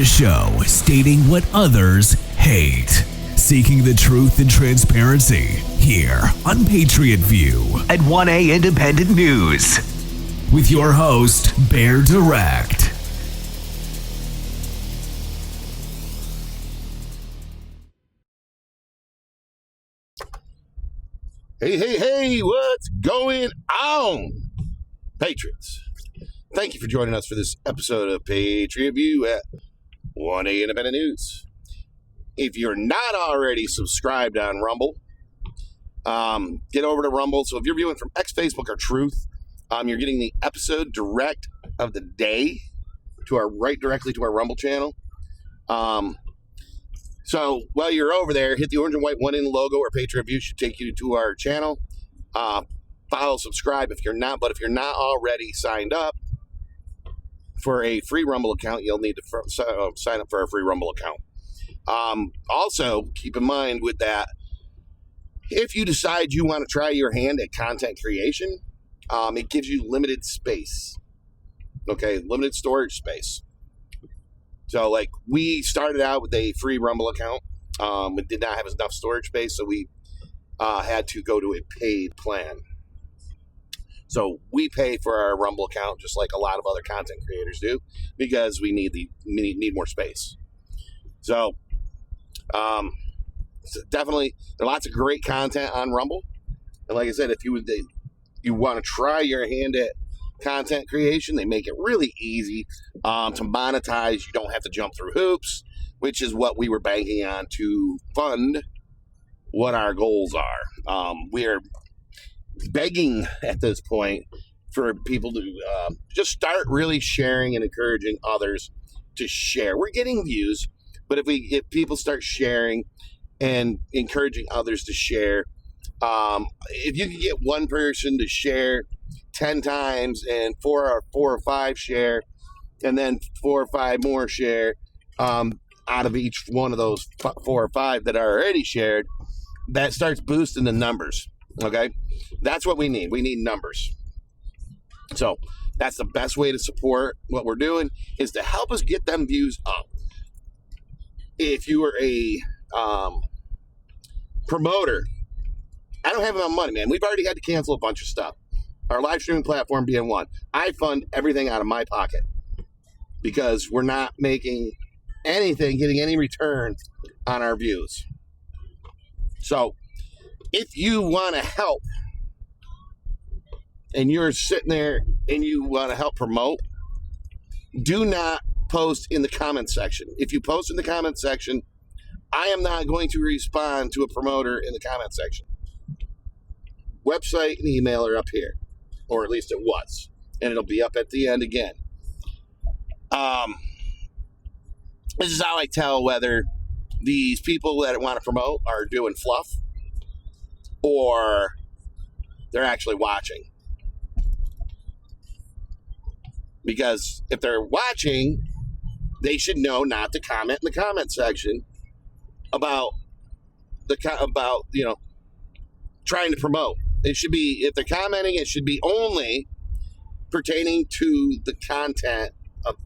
the show stating what others hate. Seeking the truth and transparency here on Patriot View at 1A Independent News. With your host, Bear Direct. Hey, what's going on, Patriots? Thank you for joining us for this episode of Patriot View at 1A Independent News. If you're not already subscribed on Rumble, get over to Rumble. So if you're viewing from X, Facebook, or Truth, you're getting the episode direct of the day directly to our Rumble channel. So while you're over there, hit the orange and white 1 in logo or Patriot View should take you to our channel. Follow, subscribe if you're not. But if you're not already signed up for a free Rumble account, you'll need to sign up for a free Rumble account. Also, keep in mind with that, if you decide you want to try your hand at content creation, it gives you limited space. Okay, limited storage space. So, like, we started out with a free Rumble account. It did not have enough storage space, so we had to go to a paid plan. So we pay for our Rumble account just like a lot of other content creators do because we need more space. So, definitely, there's lots of great content on Rumble. And like I said, if you want to try your hand at content creation, they make it really easy to monetize. You don't have to jump through hoops, which is what we were banking on to fund what our goals are. We are begging at this point for people to just start really sharing and encouraging others to share. We're getting views, but if people start sharing and encouraging others to share, if you can get one person to share 10 times and four or five share, and then 4 or 5 more share out of each one of those 4 or 5 that are already shared, that starts boosting the numbers. Okay, that's what we need. We need numbers. So that's the best way to support what we're doing, is to help us get them views up. If you are a promoter, I don't have enough money, man. We've already had to cancel a bunch of stuff. Our live streaming platform being one. I fund everything out of my pocket because we're not making anything, getting any return on our views. So if you want to help and you're sitting there and you want to help promote, do not post in the comment section. If you post in the comment section, I am not going to respond to a promoter in the comment section. Website and email are up here, or at least it was, and it'll be up at the end again. This is how I tell whether these people that want to promote are doing fluff or they're actually watching. Because if they're watching, they should know not to comment in the comment section about trying to promote. It should be, if they're commenting, it should be only pertaining to the content of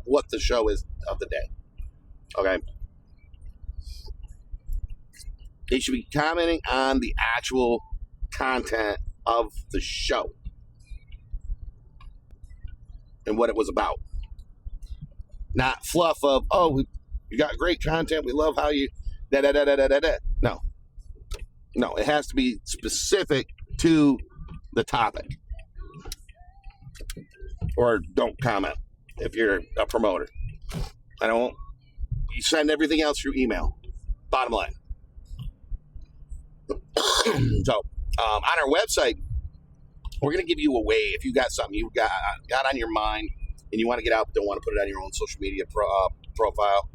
what the show is of the day. Okay. They should be commenting on the actual content of the show and what it was about. Not fluff of, oh, you got great content, we love how you da-da-da-da-da-da. No, it has to be specific to the topic. Or don't comment if you're a promoter. You send everything else through email. Bottom line. So, on our website, we're going to give you a way. If you got something you got on your mind and you want to get out but don't want to put it on your own social media profile,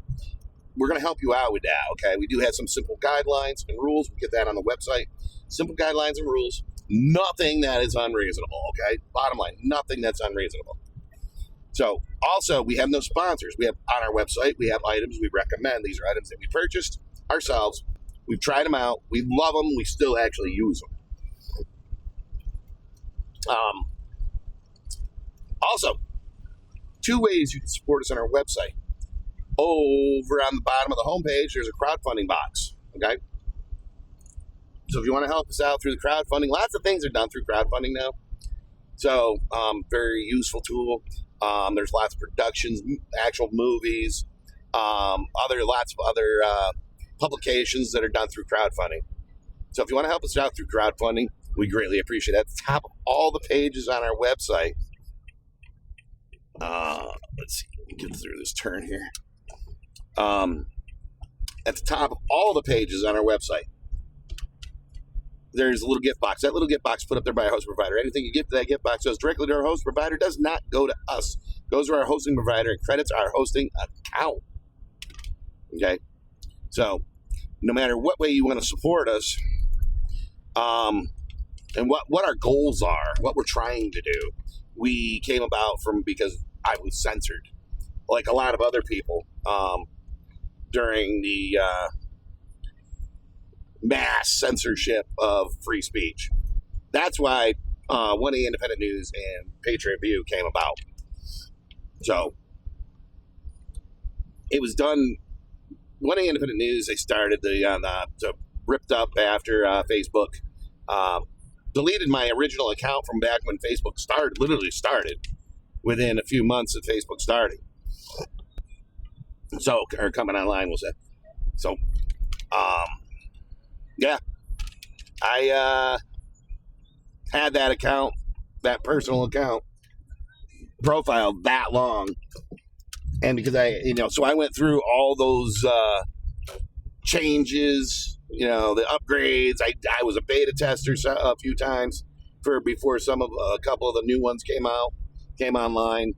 we're going to help you out with that, okay? We do have some simple guidelines and rules. We get that on the website. Simple guidelines and rules. Nothing that is unreasonable, okay? Bottom line, nothing that's unreasonable. So, also, we have no sponsors. We have on our website, we have items we recommend. These are items that we purchased ourselves. We've tried them out. We love them. We still actually use them. Also, 2 ways you can support us on our website. over on the bottom of the homepage, there's a crowdfunding box. Okay. So if you want to help us out through the crowdfunding, lots of things are done through crowdfunding now. So very useful tool. There's lots of productions, actual movies, lots of other publications that are done through crowdfunding. So if you want to help us out through crowdfunding, we greatly appreciate it. At the top of all the pages on our website, let's see, let me get through this turn here. At the top of all the pages on our website, there's a little gift box. That little gift box put up there by a host provider. Anything you give to that gift box goes directly to our host provider, does not go to us. Goes to our hosting provider and credits our hosting account. Okay? So, no matter what way you want to support us, and what our goals are, what we're trying to do, we came about from because I was censored, like a lot of other people, during the mass censorship of free speech. That's why 1A Independent News and Patriot View came about. So it was done. 1A Independent News, they started ripped up after Facebook deleted my original account from back when Facebook literally started within a few months of Facebook starting. So, or coming online, was it? So, yeah, I had that account, that personal account profile that long. And because so I went through all those changes, the upgrades. I was a beta tester a few times before a couple of the new ones came online.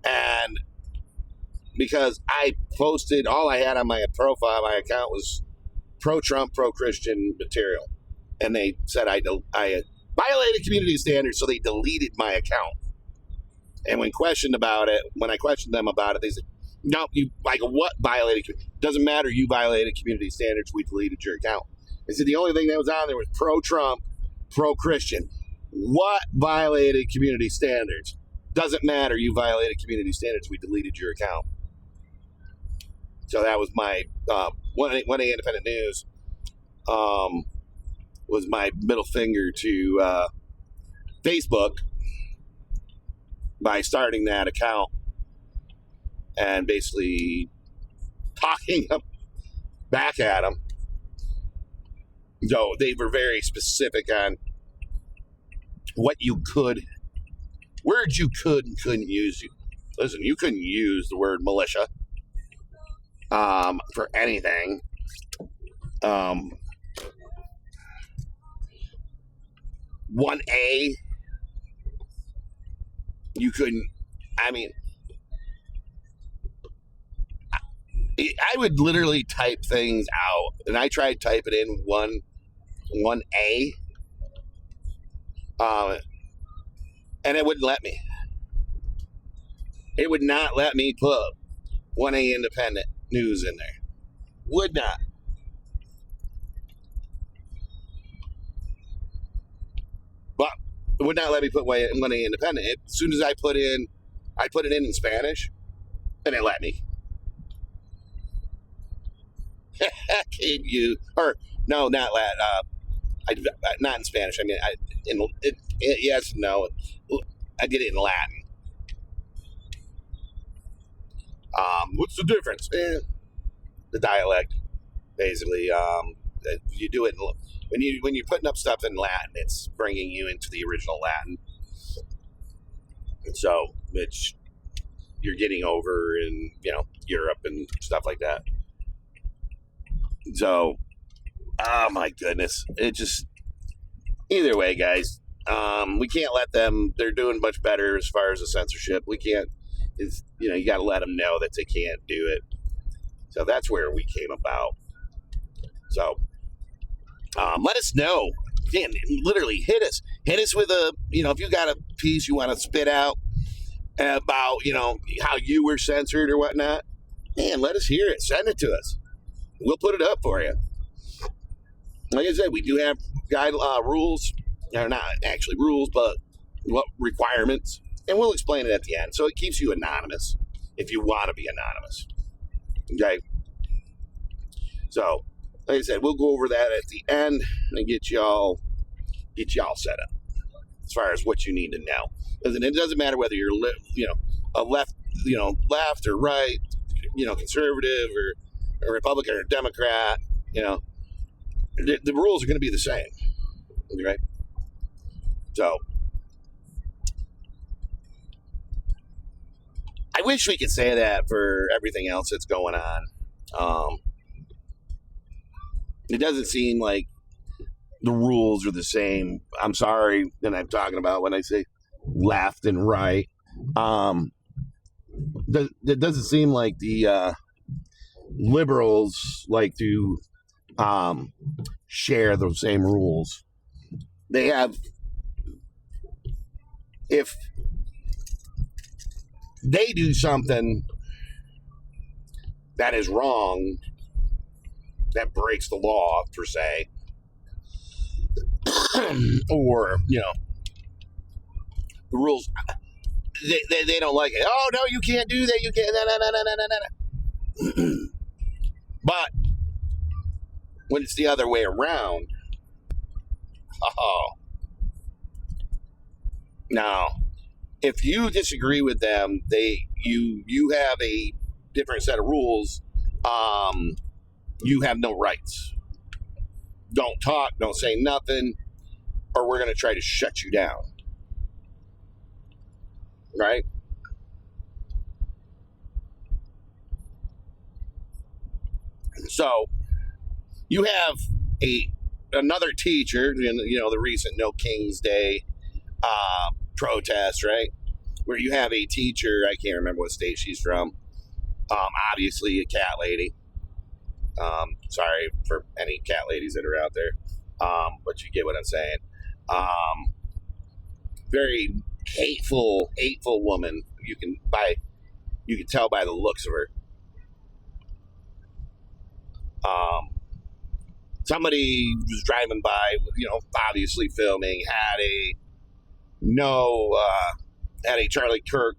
And because I posted, all I had on my profile, my account was pro-Trump, pro-Christian material. And they said I violated community standards, so they deleted my account. And when I questioned them about it, they said, no, what violated? Doesn't matter, you violated community standards, we deleted your account. They said the only thing that was on there was pro-Trump, pro-Christian. What violated community standards? Doesn't matter, you violated community standards, we deleted your account. So that was my 1A Independent News was my middle finger to Facebook by starting that account and basically talking back at them. So they were very specific on words you could and couldn't use. Listen, you couldn't use the word militia for anything. 1A, you couldn't. I would literally type things out, and I tried typing in 1A, and it wouldn't let me. It would not let me put 1A Independent News in there. Would not. But it would not let me put 1A Independent. As soon as I put it in Spanish, and it let me. Can you? Or no, not Latin. Not in Spanish. Yes, no. I did it in Latin. What's the difference? The dialect, basically. You do it when you're putting up stuff in Latin. It's bringing you into the original Latin, and so which you're getting over in Europe and stuff like that. So, oh my goodness, it just either way, guys. We can't let them. They're doing much better as far as the censorship. We can't. You got to let them know that they can't do it. So that's where we came about. So, let us know. Man, literally hit us with if you got a piece you want to spit out about, how you were censored or whatnot. Man, let us hear it. Send it to us. We'll put it up for you. Like I said, we do have rules. They're not actually rules, but requirements And we'll explain it at the end. So it keeps you anonymous if you want to be anonymous. Okay? So, like I said, we'll go over that at the end and get y'all set up as far as what you need to know. It doesn't matter whether you're a left or right, conservative or a Republican or a Democrat. The rules are going to be the same. Okay? So, I wish we could say that for everything else that's going on. It doesn't seem like the rules are the same. I'm sorry, and I'm talking about when I say left and right. It doesn't seem like the liberals like to share those same rules. They have, if they do something that is wrong, that breaks the law, per se, or, the rules, they don't like it. Oh, no, you can't do that. You can't. No. But when it's the other way around, now, if you disagree with them, you have a different set of rules. You have no rights. Don't talk, don't say nothing, or we're going to try to shut you down. Right? So, you have another teacher, the recent No King's Day protest, right? Where you have a teacher, I can't remember what state she's from, obviously a cat lady. Sorry for any cat ladies that are out there, but you get what I'm saying. Very hateful woman. You can tell by the looks of her. Somebody was driving by, obviously filming, had a Charlie Kirk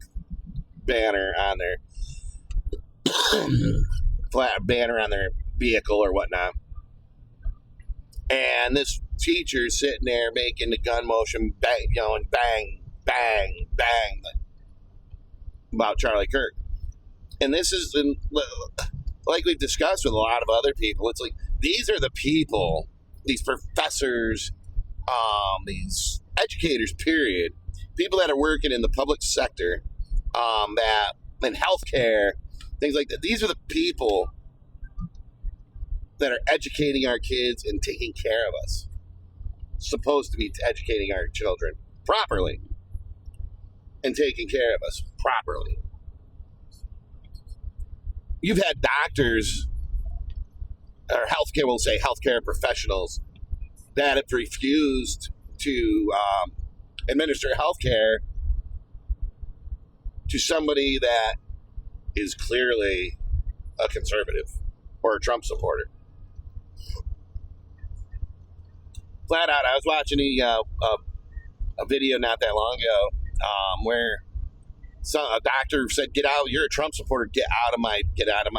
banner on their flat banner on their vehicle or whatnot, and this teacher's sitting there making the gun motion, bang, bang, bang, bang, about Charlie Kirk. And this is, like we've discussed with a lot of other people, it's like, these are the people, these professors, these educators, period, people that are working in the public sector, that in healthcare, things like that. These are the people that are educating our kids and taking care of us. Supposed to be educating our children properly and taking care of us properly. You've had doctors, or healthcare, we'll say healthcare professionals, that have refused to administer healthcare to somebody that is clearly a conservative or a Trump supporter. Flat out, I was watching a video not that long ago where a doctor said, "Get out! You're a Trump supporter. Get out of my room. Get out of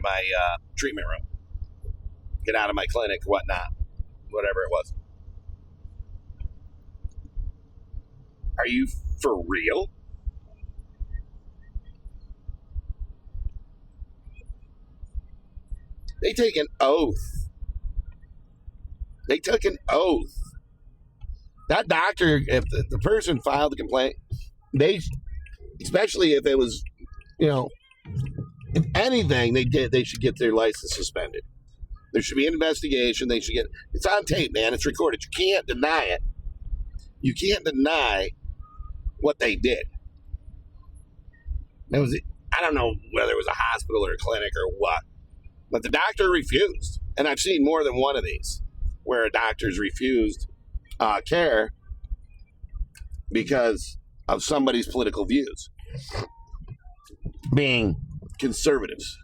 my treatment room. Get out of my clinic, whatnot, whatever it was." Are you for real? They take an oath. They took an oath. That doctor, if the person filed the complaint, especially if it was, if anything they should get their license suspended. There should be an investigation. It's on tape, man. It's recorded. You can't deny it. You can't deny what they did. I don't know whether it was a hospital or a clinic or what, but the doctor refused. And I've seen more than one of these where a doctor's refused care because of somebody's political views. Being conservatives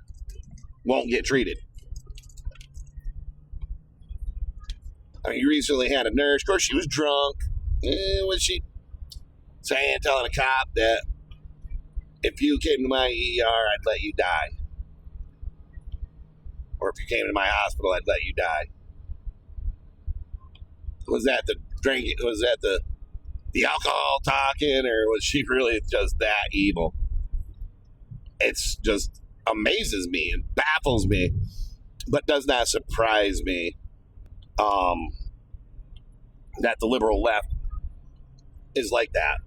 won't get treated. I mean, you recently had a nurse. Of course, she was drunk. Was she telling a cop that if you came to my ER, I'd let you die? Or if you came to my hospital, I'd let you die? Was that the drinking? Was that the alcohol talking, or was she really just that evil? It's just amazes me and baffles me, but does not surprise me that the liberal left is like that.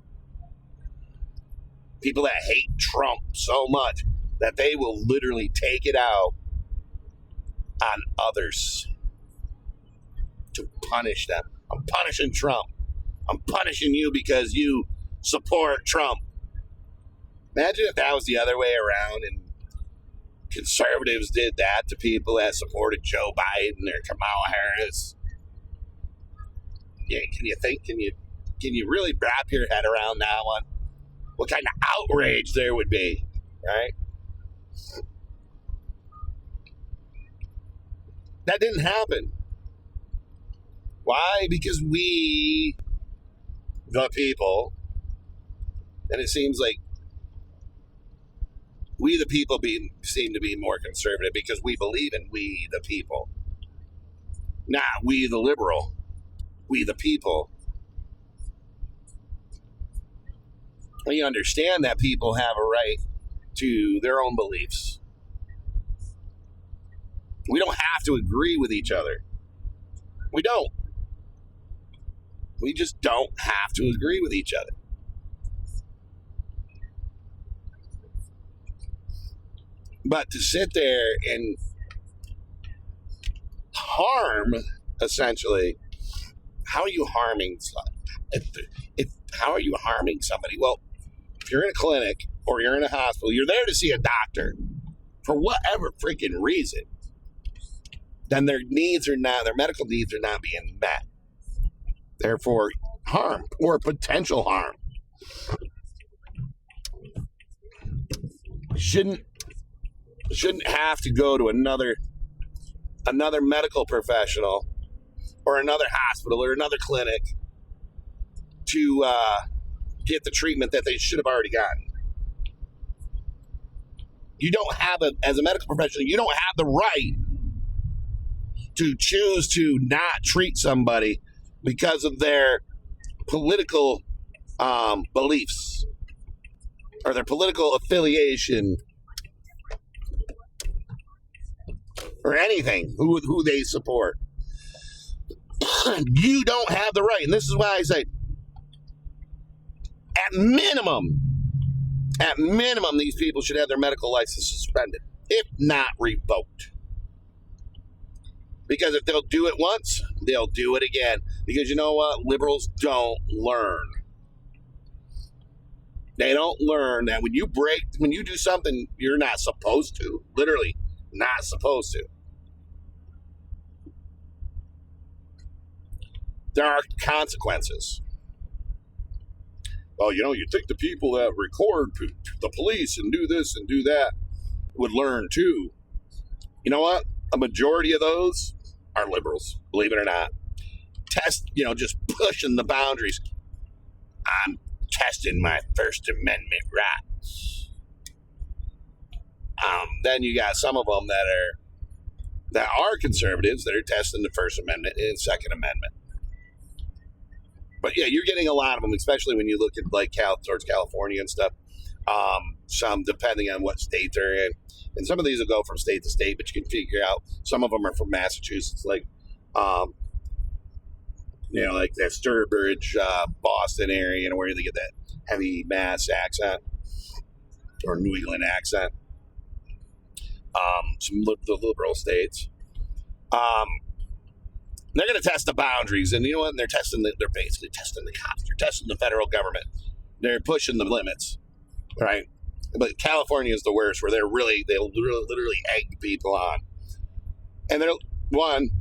People that hate Trump so much that they will literally take it out on others to punish them. I'm punishing Trump. I'm punishing you because you support Trump. Imagine if that was the other way around and conservatives did that to people that supported Joe Biden or Kamala Harris. Yeah, can you really wrap your head around that one? What kind of outrage there would be, right? That didn't happen. Why? Because we, the people, and it seems like we, the people, seem to be more conservative because we believe in we, the people. Not we, the liberal. We, the people. We understand that people have a right to their own beliefs. We don't have to agree with each other. We don't. We just don't have to agree with each other. But to sit there and harm, essentially, how are you harming? How are you harming somebody? Well, if you're in a clinic or you're in a hospital, you're there to see a doctor for whatever freaking reason, then their medical needs are not being met. Therefore, harm or potential harm shouldn't have to go to another medical professional or another hospital or another clinic to get the treatment that they should have already gotten. You don't have as a medical professional, you don't have the right to choose to not treat somebody because of their political beliefs or their political affiliation or anything, who they support. You don't have the right. And this is why I say, at minimum, these people should have their medical license suspended, if not revoked. Because if they'll do it once, they'll do it again. Because you know what? Liberals don't learn. They don't learn that when you do something you're not supposed to, literally not supposed to, there are consequences. Well, you'd think the people that record the police and do this and do that would learn too. You know what? A majority of those are liberals, believe it or not. Just pushing the boundaries. I'm testing my First Amendment rights. Then you got some of them that are conservatives that are testing the First Amendment and Second Amendment. But yeah, you're getting a lot of them, especially when you look at like towards California and stuff. Some depending on what state they're in, and some of these will go from state to state, but you can figure out some of them are from Massachusetts, like like that Sturbridge, Boston area, where they get that heavy Mass accent or New England accent. Some the liberal states. They're going to test the boundaries, and you know what? They're basically testing the cops. They're testing the federal government. They're pushing the limits, right? But California is the worst, where they'll literally egg people on. And they're, one,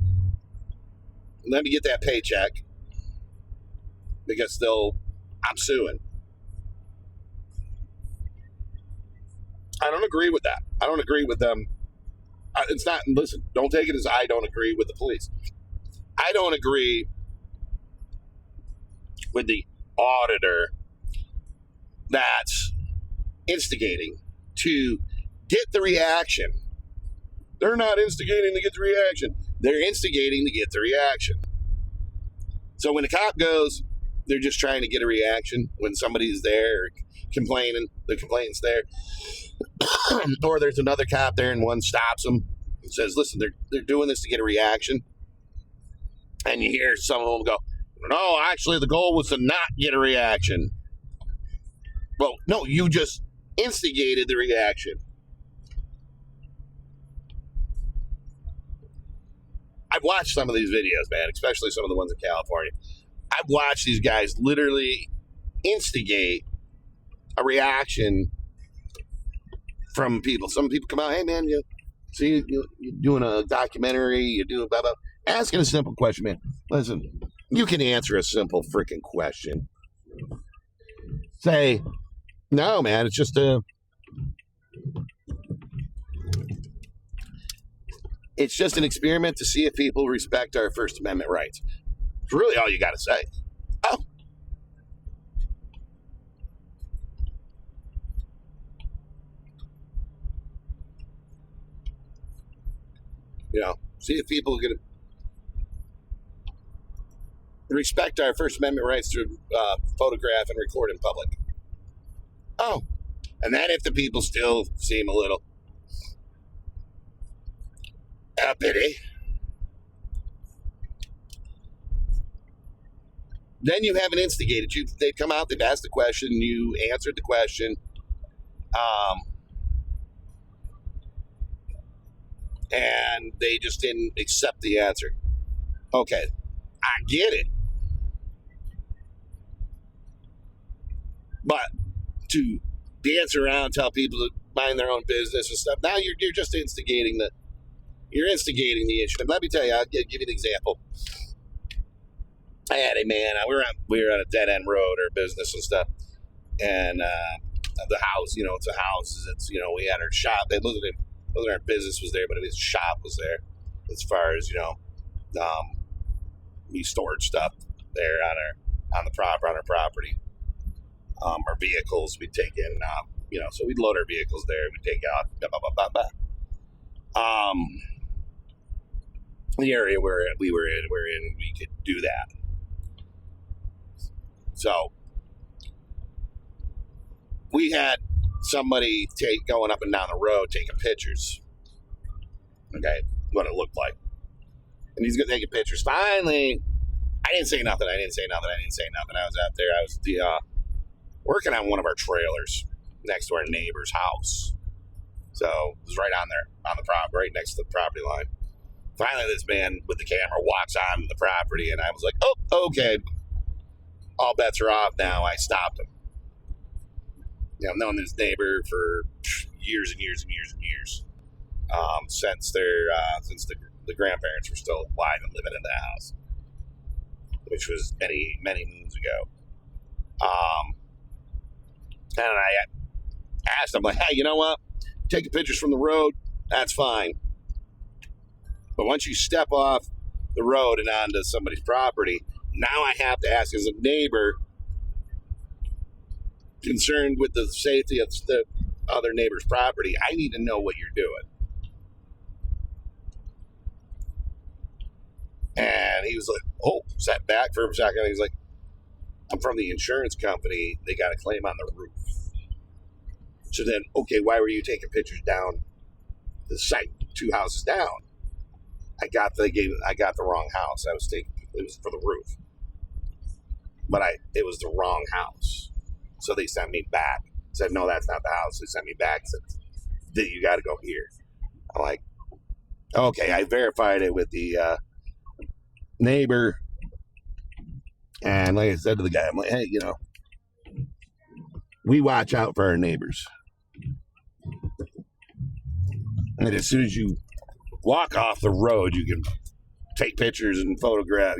let me get that paycheck, because I'm suing. I don't agree with that. I don't agree with them. It's not, listen, don't take it as I don't agree with the police. I don't agree with the auditor that's instigating to get the reaction. They're not instigating to get the reaction. They're instigating to get the reaction. So when the cop goes, they're just trying to get a reaction. When somebody's there complaining, the complaint's there. Or there's another cop there and one stops them and says, listen, they're doing this to get a reaction. And you hear some of them go, no, actually the goal was to not get a reaction. Well, no, you just instigated the reaction. I've watched some of these videos, man, especially some of the ones in California. I've watched these guys literally instigate a reaction from people. Some people come out, hey, man, you're doing a documentary, you're doing blah, blah. Asking a simple question, man. Listen, you can answer a simple freaking question. Say, no, man, it's just an experiment to see if people respect our First Amendment rights. It's really all you got to say. Oh. See if people are going to respect our First Amendment rights to photograph and record in public. Oh. And then if the people still seem a little uppity, then you haven't instigated. They've come out, they've asked the question, you answered the question. And they just didn't accept the answer. Okay, I get it. But to dance around, tell people to mind their own business and stuff, now you're just instigating the issue. And let me tell you, I'll give you an example. I had a man, we were on a dead-end road or business and stuff, and the house, it's a house, we had our shop. It wasn't our business was there, but his shop was there. As far as we stored stuff there on our property. Our vehicles we'd take in, so we'd load our vehicles there. We'd take out, the area where we were in, we could do that. So we had somebody going up and down the road taking pictures. Okay, what it looked like. And he's taking pictures. Finally, I didn't say nothing. I was out there. I was working on one of our trailers next to our neighbor's house. So it was right on there, on the property, right next to the property line. Finally, this man with the camera walks on the property, and I was like, oh, okay. All bets are off now. I stopped him. I've known this neighbor for years and years and years and years. Since the grandparents were still alive and living in the house, which was many, many moons ago. And I asked him, like, hey, you know what? Taking pictures from the road, that's fine. But once you step off the road and onto somebody's property, now I have to ask, as a neighbor concerned with the safety of the other neighbor's property, I need to know what you're doing. And he was like, oh, sat back for a second. He's like, I'm from the insurance company. They got a claim on the roof. So then, okay, why were you taking pictures down the site, 2 houses down? I got the wrong house. It was for the roof. But it was the wrong house. So they sent me back. Said, no, that's not the house. They sent me back. Said, you got to go here. I'm like, okay. I verified it with the neighbor. And like I said to the guy, I'm like, hey, we watch out for our neighbors. And as soon as you walk off the road, you can take pictures and photograph,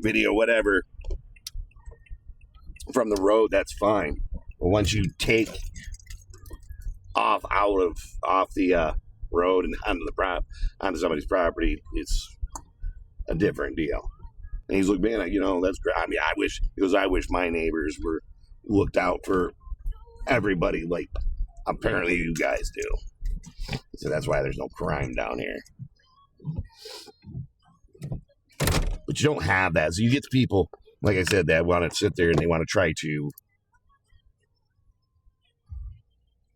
video, whatever, from the road, that's fine. But once you take off the road and onto somebody's property, it's a different deal. And he's like, man, that's great. I mean, I wish my neighbors were looked out for everybody like apparently you guys do. So that's why there's no crime down here. But you don't have that. So you get people, like I said, that want to sit there and they want to try to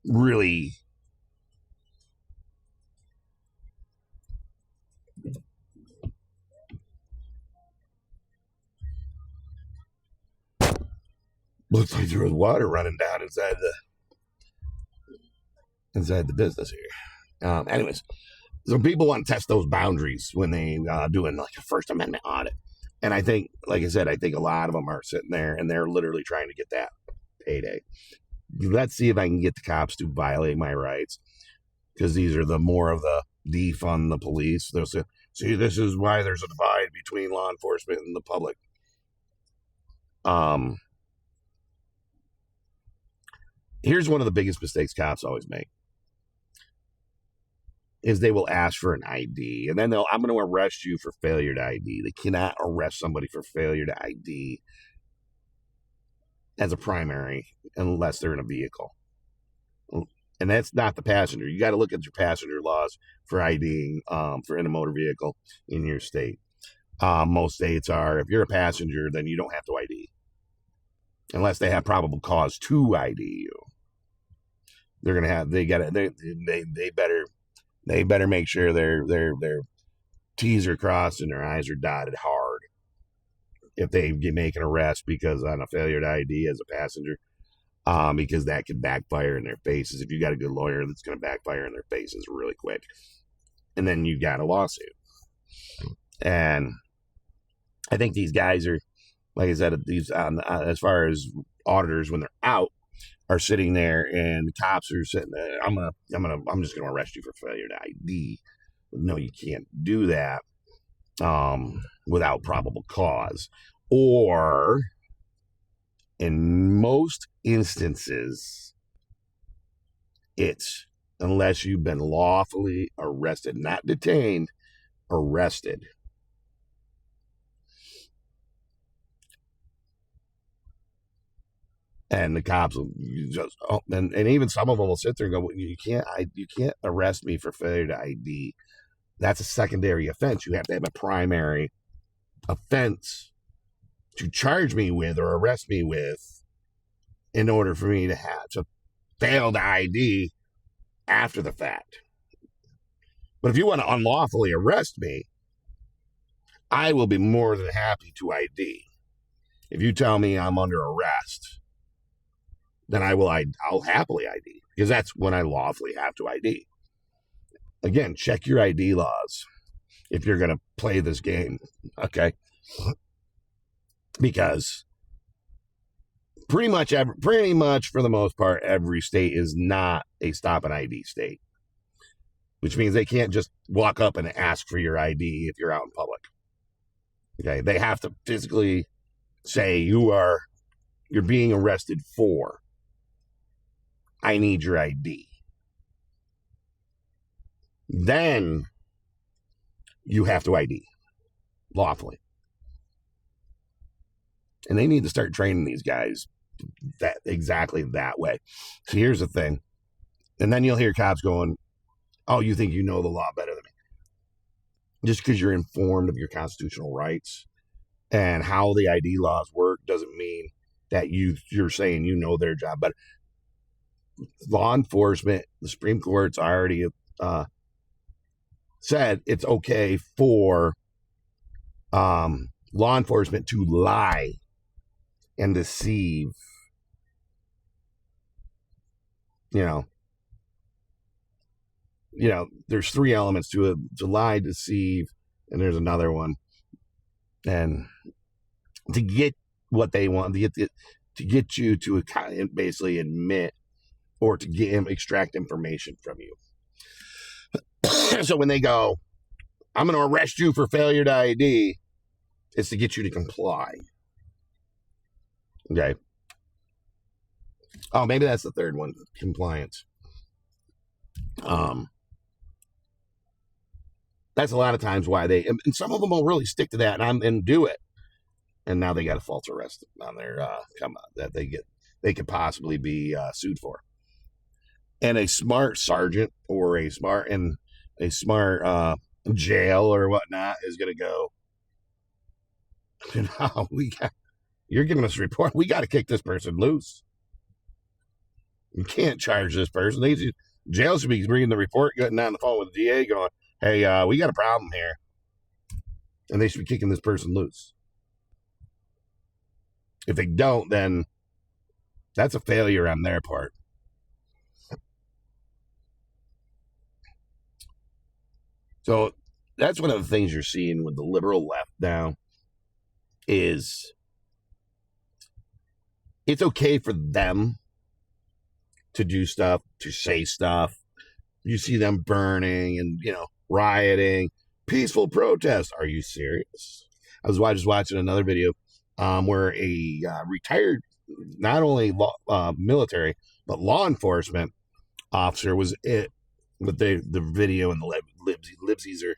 really looks like there was water running down inside the business here. Anyways, so people want to test those boundaries when they doing like a First Amendment audit. And I think, like I said, I think a lot of them are sitting there and they're literally trying to get that payday. Let's see if I can get the cops to violate my rights, because these are the more of the defund the police. They'll say, see, this is why there's a divide between law enforcement and the public. Here's one of the biggest mistakes cops always make. Is they will ask for an ID, and then I'm going to arrest you for failure to ID. They cannot arrest somebody for failure to ID as a primary unless they're in a vehicle. And that's not the passenger. You got to look at your passenger laws for IDing for in a motor vehicle in your state. Most states are, if you're a passenger, then you don't have to ID. Unless they have probable cause to ID you. They're going to have, they better make sure their T's are crossed and their I's are dotted hard if they make an arrest because on a failure to ID as a passenger, because that could backfire in their faces. If you got a good lawyer, that's going to backfire in their faces really quick, and then you got a lawsuit. And I think these guys are, like I said, these as far as auditors when they're out, are sitting there and the cops are sitting there. I'm just gonna arrest you for failure to ID. No, you can't do that without probable cause. Or in most instances, it's unless you've been lawfully arrested, not detained, arrested. And the cops will just, and even some of them will sit there and go, you can't arrest me for failure to ID. That's a secondary offense. You have to have a primary offense to charge me with or arrest me with in order for me to have to fail to ID after the fact. But if you want to unlawfully arrest me, I will be more than happy to ID. If you tell me I'm under arrest, then I'll happily ID, because that's when I lawfully have to ID. Again, check your ID laws if you're going to play this game, okay? Because pretty much for the most part, every state is not a stop and ID state, which means they can't just walk up and ask for your ID if you're out in public. Okay, they have to physically say you're being arrested for. I need your ID. Then you have to ID lawfully. And they need to start training these guys exactly that way. So here's the thing. And then you'll hear cops going, oh, you think you know the law better than me. Just because you're informed of your constitutional rights and how the ID laws work doesn't mean that you're saying you know their job better. Law enforcement, the Supreme Court's already said it's okay for law enforcement to lie and deceive. You know, there's three elements to it: to lie, deceive, and there's another one. And to get what they want, to get you to basically admit or to extract information from you. So when they go, I'm going to arrest you for failure to ID, it's to get you to comply. Okay. Oh, maybe that's the third one, compliance. That's a lot of times why and some of them will really stick to that and do it. and now they got a false arrest on their that they could possibly be sued for. And a smart sergeant or a smart jail or whatnot is going to go, you're giving us a report. We got to kick this person loose. You can't charge this person. Jail should be reading the report, getting on the phone with the DA going, hey, we got a problem here. And they should be kicking this person loose. If they don't, then that's a failure on their part. So that's one of the things you're seeing with the liberal left now is it's okay for them to do stuff, to say stuff. You see them burning and, rioting, peaceful protest. Are you serious? I was just watching another video where a retired, not only military, but law enforcement officer was it. But the video and the libsies are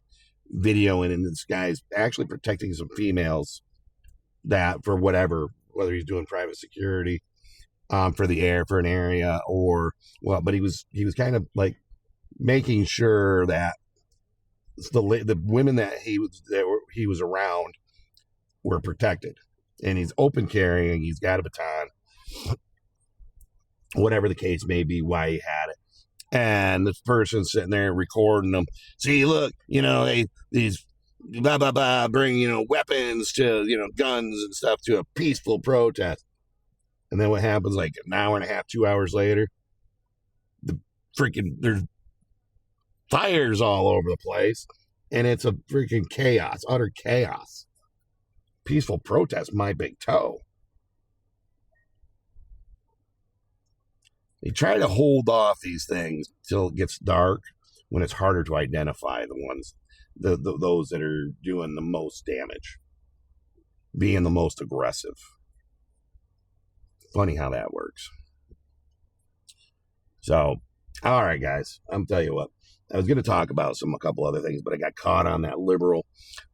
videoing, and this guy's actually protecting some females that for whether he's doing private security for an area but he was kind of like making sure that the women that he was around were protected, and he's open carrying, he's got a baton, whatever the case may be, why he had it. And this person's sitting there recording them. See, look, these blah, blah, blah, bring, weapons to, guns and stuff to a peaceful protest. And then what happens, like an hour and a half, 2 hours later, there's fires all over the place. And it's a freaking chaos, utter chaos. Peaceful protest, my big toe. They try to hold off these things till it gets dark, when it's harder to identify the ones, those that are doing the most damage, being the most aggressive. Funny how that works. So, all right, guys, I'm telling you what. I was going to talk about a couple other things, but I got caught on that liberal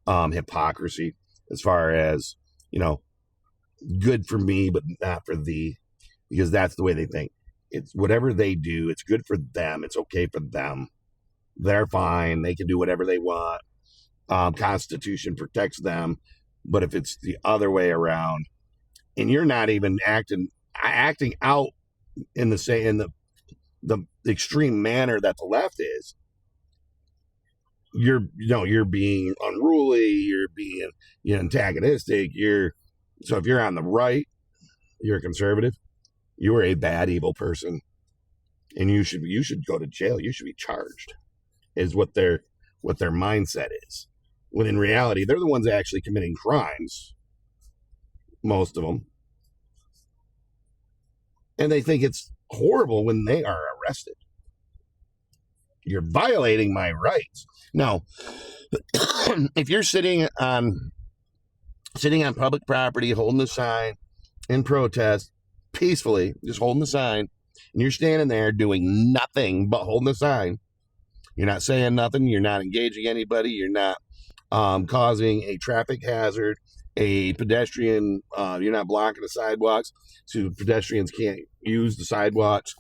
hypocrisy as far as, good for me, but not for thee, because that's the way they think. It's whatever they do, it's good for them. It's okay for them. They're fine. They can do whatever they want. Constitution protects them. But if it's the other way around, and you're not even acting out in the extreme manner that the left is, you're being unruly. You're being antagonistic. So if you're on the right, you're a conservative. You are a bad, evil person, and you should go to jail. You should be charged, is what their mindset is. When in reality, they're the ones actually committing crimes, most of them, and they think it's horrible when they are arrested. You're violating my rights. Now, if you're sitting on public property, holding the sign in protest, peacefully, just holding the sign, and you're standing there doing nothing but holding the sign. You're not saying nothing. You're not engaging anybody. You're not causing a traffic hazard, a pedestrian. You're not blocking the sidewalks so pedestrians can't use the sidewalks.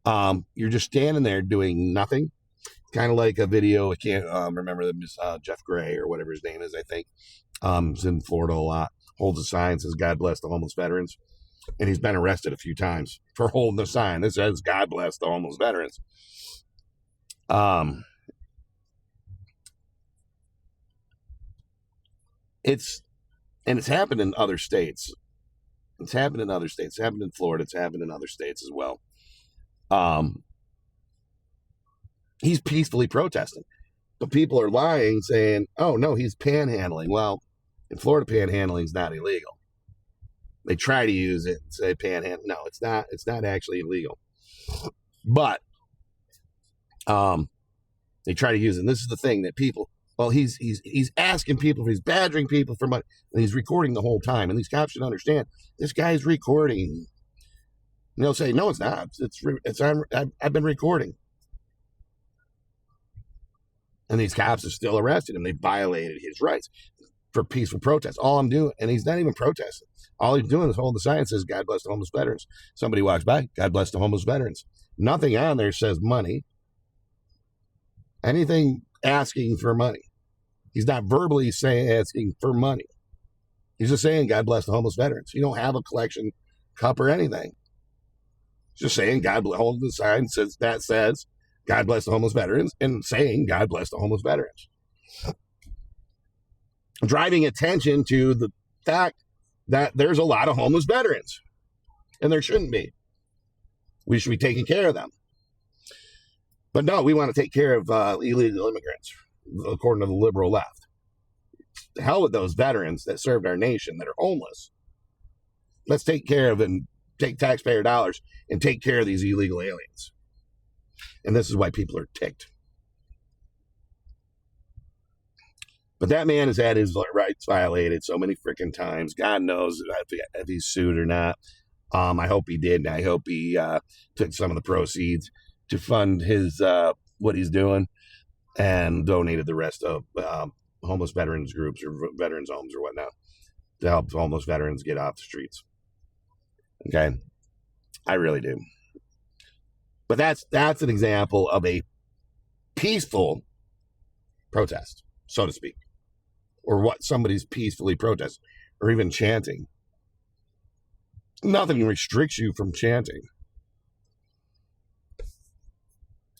You're just standing there doing nothing. Kind of like a video. I can't remember Jeff Gray or whatever his name is. I think is in Florida a lot. Holds a sign, says "God bless the homeless veterans." And he's been arrested a few times for holding the sign that says "God bless the homeless veterans." It's happened in other states. It's happened in other states. It's happened in Florida. It's happened in other states as well. He's peacefully protesting, but people are lying, saying, "Oh no, he's panhandling." Well, in Florida, panhandling is not illegal. They try to use it and say panhandle. No, it's not. It's not actually illegal. But they try to use it. And this is the thing that people. Well, he's asking people, he's badgering people for money, and he's recording the whole time. And these cops should understand this guy's recording. And they'll say, "No, it's not. I've been recording." And these cops have still arrested him. They violated his rights. for peaceful protest. All I'm doing, and he's not even protesting. All he's doing is holding the sign that says, God bless the homeless veterans. Somebody walks by, God bless the homeless veterans. Nothing on there says money. Anything asking for money. He's not verbally saying asking for money. He's just saying, God bless the homeless veterans. You don't have a collection cup or anything. He's just saying, God bless, holding the sign that says, God bless the homeless veterans, and saying, God bless the homeless veterans. Driving attention to the fact that there's a lot of homeless veterans, and there shouldn't be. We should be taking care of them. But no, we want to take care of illegal immigrants, according to the liberal left. The hell with those veterans that served our nation that are homeless. Let's take care of and take taxpayer dollars and take care of these illegal aliens. And this is why people are ticked. But that man has had his rights violated so many freaking times. God knows if he's sued or not. I hope he did. And I hope he took some of the proceeds to fund his what he's doing and donated the rest of homeless veterans groups or veterans homes or whatnot to help homeless veterans get off the streets. Okay, I really do. But that's an example of a peaceful protest, so to speak, or what somebody's peacefully protesting, or even chanting. Nothing restricts you from chanting.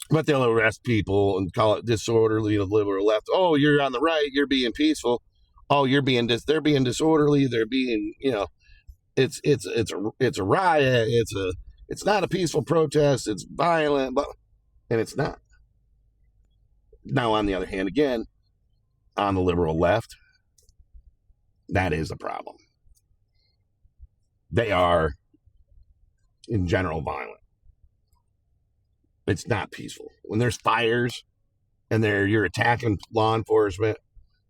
But they'll arrest people and call it disorderly, the liberal left. Oh, you're on the right, you're being peaceful. Oh, they're being disorderly, they're being, it's a riot, it's not a peaceful protest, it's violent, and it's not. Now, on the other hand, again, on the liberal left, that is a problem. They are, in general, violent. It's not peaceful. When there's fires and you're attacking law enforcement,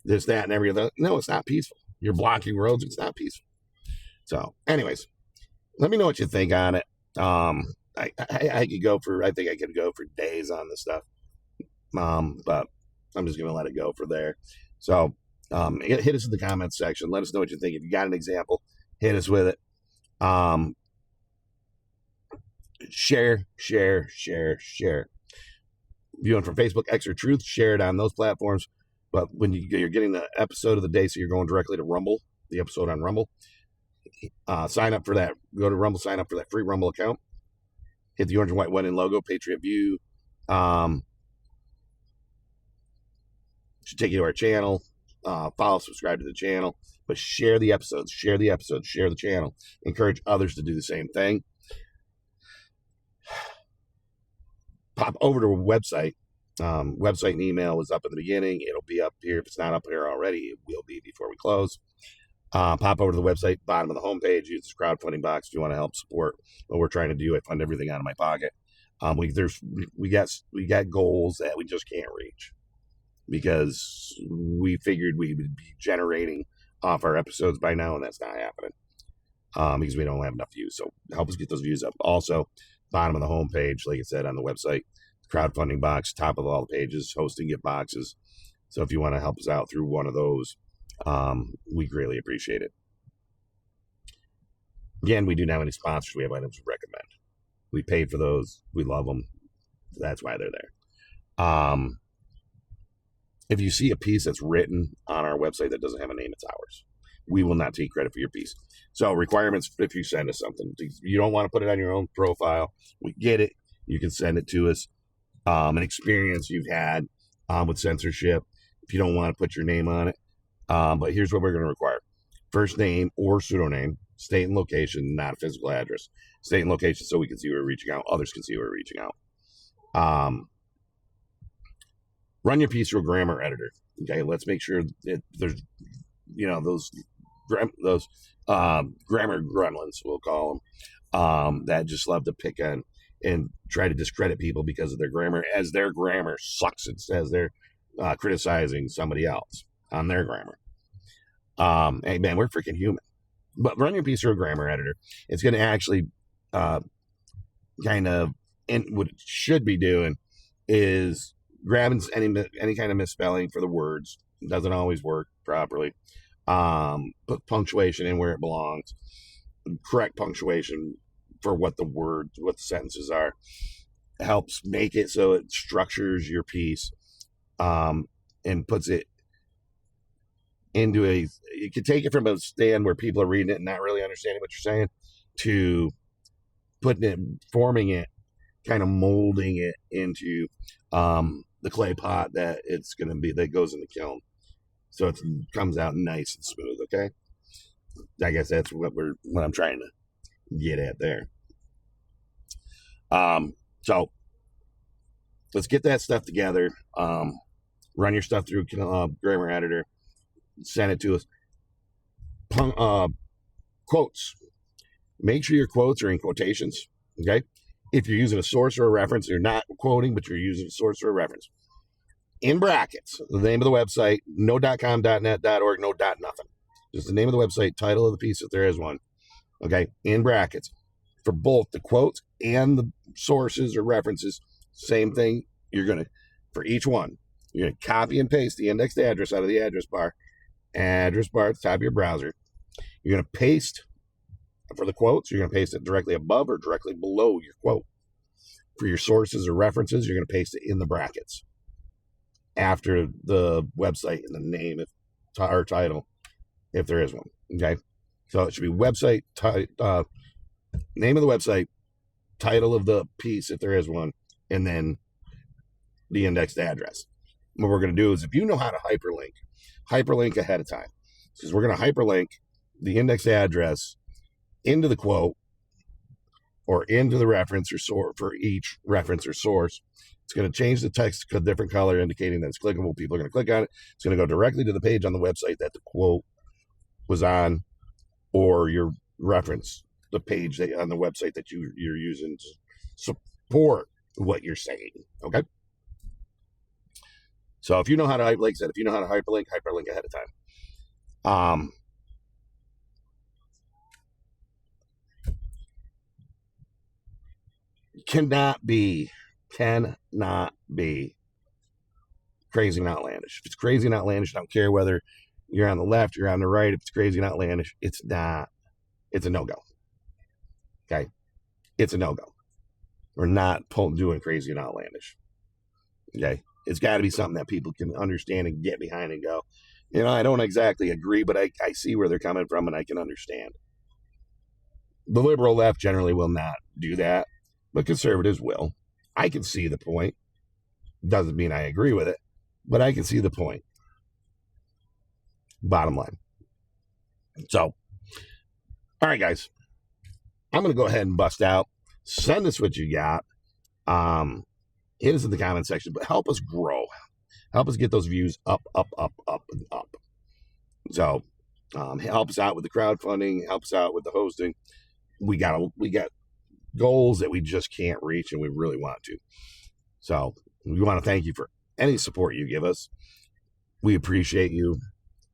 this, that, and every other, no, it's not peaceful. You're blocking roads, it's not peaceful. So, anyways, let me know what you think on it. I think I could go for days on this stuff. But I'm just gonna let it go for there. So hit us in the comments section. Let us know what you think. If you got an example, hit us with it. Share. Viewing from Facebook, Extra Truth, share it on those platforms. But when you're getting the episode of the day, so you're going directly to Rumble, the episode on Rumble, sign up for that. Go to Rumble, sign up for that free Rumble account. Hit the orange and white wedding logo, Patriot View. Should take you to our channel. Follow, subscribe to the channel. But share the episodes, share the channel. Encourage others to do the same thing. Pop over to our website. Website and email is up in the beginning. It'll be up here. If it's not up here already, it will be before we close. Pop over to the website, bottom of the homepage. Use this crowdfunding box if you want to help support what we're trying to do. I fund everything out of my pocket. We got goals that we just can't reach because we figured we would be generating off our episodes by now, and that's not happening because we don't have enough views. So help us get those views up. Also, bottom of the homepage, like I said, on the website, crowdfunding box, top of all the pages, hosting gift boxes. So if you want to help us out through one of those, we greatly appreciate it. Again, we do not have any sponsors. We have items we recommend. We paid for those. We love them. That's why they're there. If you see a piece that's written on our website that doesn't have a name, it's ours. We will not take credit for your piece. So requirements, if you send us something, you don't want to put it on your own profile. We get it. You can send it to us. An experience you've had with censorship. If you don't want to put your name on it. But here's what we're going to require. First name or pseudonym, state and location, not a physical address. State and location so we can see who we're reaching out. Others can see who we're reaching out. Run your piece through a grammar editor. Okay, let's make sure that there's, those grammar gremlins, we'll call them, that just love to pick on and try to discredit people because of their grammar, as their grammar sucks. It says they're criticizing somebody else on their grammar. Hey, man, we're freaking human. But run your piece through a grammar editor. It's going to actually what it should be doing is grabbing any kind of misspelling for the words. It doesn't always work properly. Put punctuation in where it belongs, correct punctuation for what the sentences are. Helps make it so it structures your piece, and puts it into you can take it from a stand where people are reading it and not really understanding what you're saying to putting it, forming it, kind of molding it into the clay pot that it's going to be, that goes in the kiln. So it comes out nice and smooth. Okay. I guess that's what I'm trying to get at there. So let's get that stuff together. Run your stuff through grammar editor, send it to us. Quotes. Make sure your quotes are in quotations. Okay. If you're using a source or a reference, you're not quoting, but you're using a source or a reference. In brackets, the name of the website, no .com, .net, .org, no .nothing. Just the name of the website, title of the piece if there is one. Okay. In brackets. For both the quotes and the sources or references, same thing. You're going to, for each one, you're going to copy and paste the indexed address out of the address bar at the top of your browser. You're going to paste, for the quotes, you're going to paste it directly above or directly below your quote. For your sources or references, you're going to paste it in the brackets after the website and the name or title, if there is one. Okay. So it should be website, name of the website, title of the piece, if there is one, and then the indexed address. What we're going to do is, if you know how to hyperlink ahead of time, because we're going to hyperlink the indexed address into the quote or into the reference or source for each reference or source. It's going to change the text to a different color, indicating that it's clickable. People are going to click on it. It's going to go directly to the page on the website that the quote was on, or your reference, the page on the website that you're using to support what you're saying. Okay. So if you know how to, like I said, if you know how to hyperlink ahead of time. Cannot be crazy and outlandish. If it's crazy and outlandish, I don't care whether you're on the left, you're on the right. If it's crazy and outlandish, it's not. It's a no-go. Okay? It's a no-go. We're not doing crazy and outlandish. Okay? It's got to be something that people can understand and get behind and go, I don't exactly agree, but I see where they're coming from and I can understand. The liberal left generally will not do that, but conservatives will. I can see the point. Doesn't mean I agree with it, but I can see the point. Bottom line. So, all right, guys. I'm going to go ahead and bust out. Send us what you got. Hit us in the comment section, but help us grow. Help us get those views up, and up. So, help us out with the crowdfunding. Help us out with the hosting. We got goals that we just can't reach, and we really want to. So, we want to thank you for any support you give us. We appreciate you,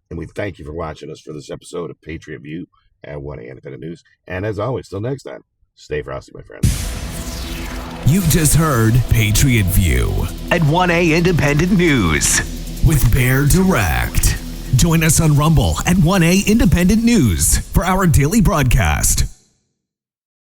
and we thank you for watching us for this episode of Patriot View at 1A Independent News. And as always, till next time, stay frosty, my friends. You just heard Patriot View at 1A Independent News with Bear Direct. Join us on Rumble at 1A Independent News for our daily broadcast.